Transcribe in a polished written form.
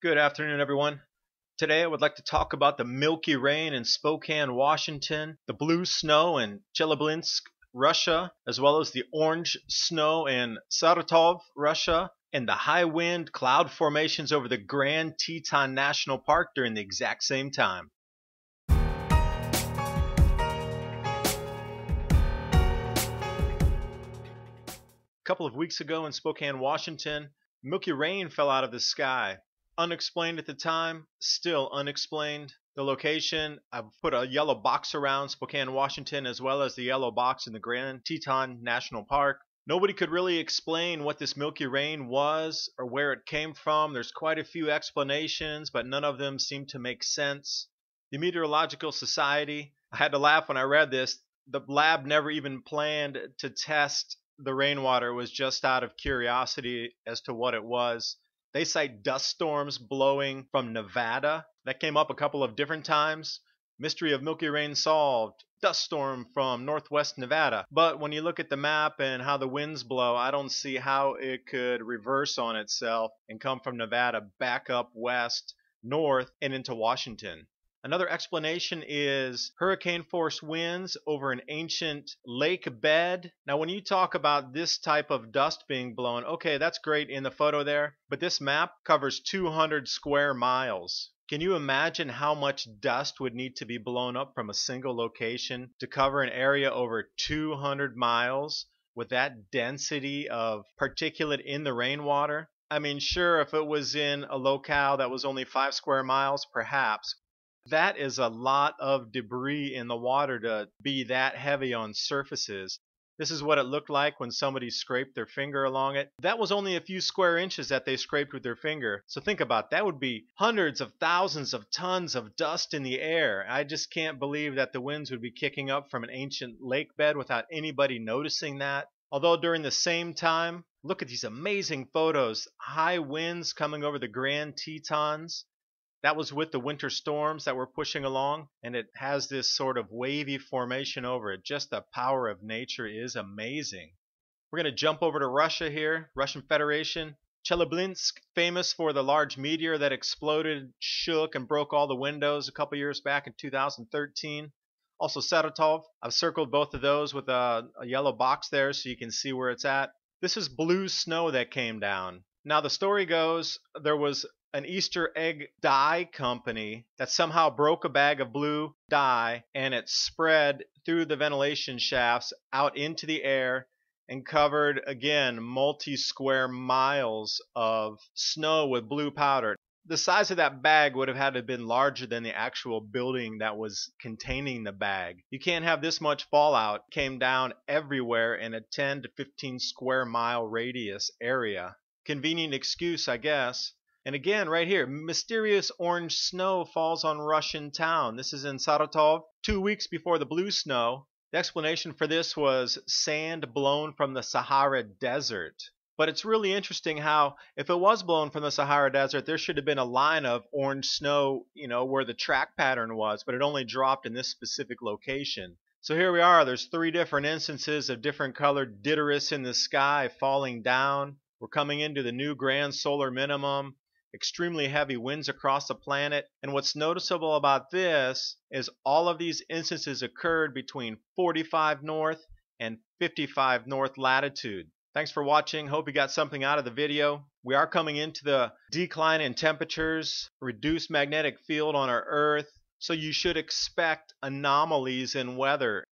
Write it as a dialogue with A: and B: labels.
A: Good afternoon, everyone. Today I would like to talk about the Milky Rain in Spokane, Washington, the blue snow in Chelyabinsk, Russia, as well as the orange snow in Saratov, Russia, and the high wind cloud formations over the Grand Teton National Park during the exact same time. A couple of weeks ago in Spokane, Washington, Milky Rain fell out of the sky. Unexplained at the time, still unexplained. The location, I've put a yellow box around Spokane, Washington, as well as the yellow box in the Grand Teton National Park. Nobody could really explain what this Milky Rain was or where it came from. There's quite a few explanations, but none of them seem to make sense. The Meteorological Society, I had to laugh when I read this. The lab never even planned to test the rainwater. It was just out of curiosity as to what it was. They cite dust storms blowing from Nevada. That came up a couple of different times. Mystery of Milky Rain solved. Dust storm from northwest Nevada. But when you look at the map and how the winds blow, I don't see how it could reverse on itself and come from Nevada back up west, north, and into Washington. Another explanation is hurricane force winds over an ancient lake bed. Now, when you talk about this type of dust being blown, okay, that's great in the photo there, but this map covers 200 square miles. Can you imagine how much dust would need to be blown up from a single location to cover an area over 200 miles with that density of particulate in the rainwater? I mean, sure, if it was in a locale that was only 5 square miles, perhaps. That is a lot of debris in the water to be that heavy on surfaces. This is what it looked like when somebody scraped their finger along it. That was only a few square inches that they scraped with their finger. So think about that. Would be hundreds of thousands of tons of dust in the air. I just can't believe that the winds would be kicking up from an ancient lake bed without anybody noticing that. Although during the same time, look at these amazing photos. High winds coming over the Grand Tetons. That was with the winter storms that were pushing along, and it has this sort of wavy formation over it. Just the power of nature is amazing. We're going to jump over to Russia here, Russian Federation. Chelyabinsk, famous for the large meteor that exploded, shook, and broke all the windows a couple years back in 2013. Also Saratov, I've circled both of those with a yellow box there so you can see where it's at. This is blue snow that came down. Now the story goes there was an Easter egg dye company that somehow broke a bag of blue dye and it spread through the ventilation shafts out into the air and covered, again, multi-square miles of snow with blue powder. The size of that bag would have had to have been larger than the actual building that was containing the bag. You can't have this much fallout. It came down everywhere in a 10 to 15 square mile radius area. Convenient excuse, I guess. And again, right here, mysterious orange snow falls on Russian town. This is in Saratov, 2 weeks before the blue snow. The explanation for this was sand blown from the Sahara Desert. But it's really interesting how, if it was blown from the Sahara Desert, there should have been a line of orange snow, where the track pattern was, but it only dropped in this specific location. So here we are. There's 3 different instances of different colored didyrus in the sky falling down. We're coming into the new grand solar minimum. Extremely heavy winds across the planet. And what's noticeable about this is all of these instances occurred between 45 north and 55 north latitude. Thanks for watching. Hope you got something out of the video. We are coming into the decline in temperatures, reduced magnetic field on our Earth, so you should expect anomalies in weather.